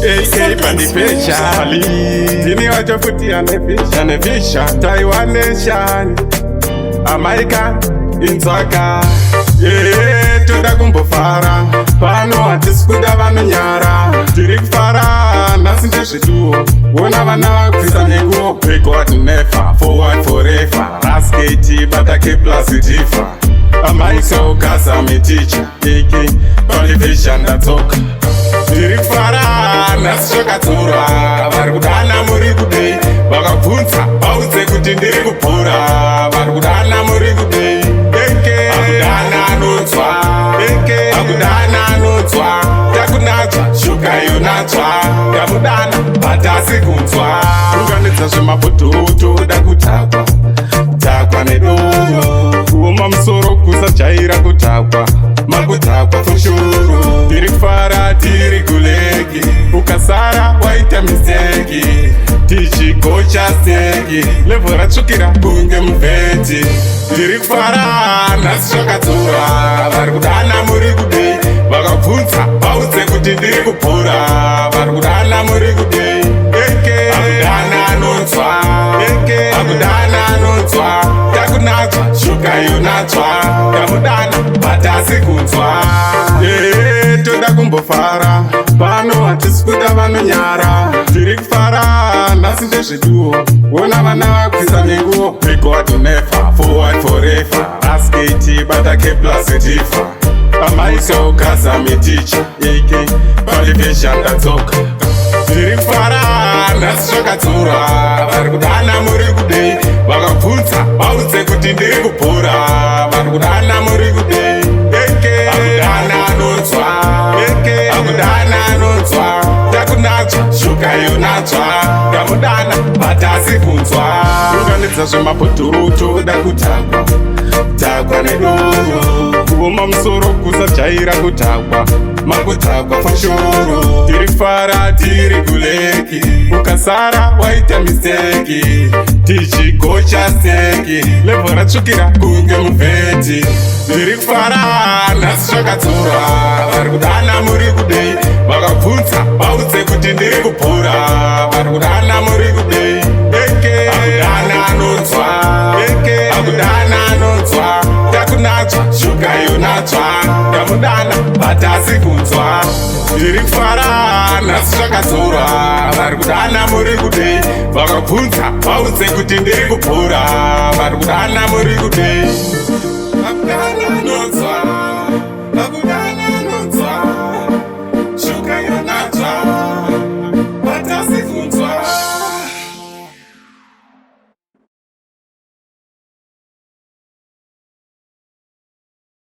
AK pandipesha tini wacho futi anefisha Taiwan nation America inzaka toda kumbofara pano hatisi kuda vanonyara tiri kufara nhasi ndezvetuwo wona vana vakwisa nenguo backward never forward forever rasketi batake plus difa America ukaza miticha AK pandipesha ndatsoka tiri kufara nhasi Zvakadzora vari kudana muri kudei vakabvunza vaudze kuti ndiri kubhura vari kudana muri kudei akudana anodzwa akudana anodzwa takunatswa shuka yonatswa ndamudana hatasi kunzwa unganidza zvemabhodhoto da kutakwa takwa nedoro kuoma musoro kusajaira kutakwa makutakwa foshoro tiri kufara tiri kuleki ukasara waita misteki tichigocha steki levho ratsvukira kunge muvheti tiri kufara nhasi Zvakadzora vari kudana muri kudei vakabvunza vaudze kuti ndiri kubhura vari kudana muri kudei akudana anonzwa akudana anonzwa takunatswa shuka yonatswa ndamudana hatasi kunzwa toda kumbofara pano hatisi kuda vanonyara tiri kufara nhasi ndezveduwo wona vana vakwisa nenguo backward never forward forever rasketi batake plus difa America ukaza miticha AK pandipesha ndatsoka tiri kufara nhasi Zvakadzora vari kudana muri kudei vakabvunza vaudze kuti ndiri kubhura vari kudana muri kudei akudana anonzwa akudana anonzwa takunatswa shuka yonatswa ndamudana hatasi kunzwa unganidza zvemabhodhoto da kutakwa takwa nedoro kuoma musoro kusajaira kutakwa makutakwa foshoro tiri kufara tiri kuleki ukasara waita misteki tichigocha steki levho ratsvukira kunge muvheti tiri kufara nhasi Zvakadzora vari kudana muri kudei vakabvunza vaudze kuti ndiri kubhura vari kudana muri kudei akudana anonzwa akudana anonzwa takunatswa shuka yonatswa ndamudana hatasi kunzwa tiri kufara nhasi Zvakadzora vari kudana muri kudei vakabvunza vaudze kuti ndiri kubhura vari kudana muri kudei akudana anonzwa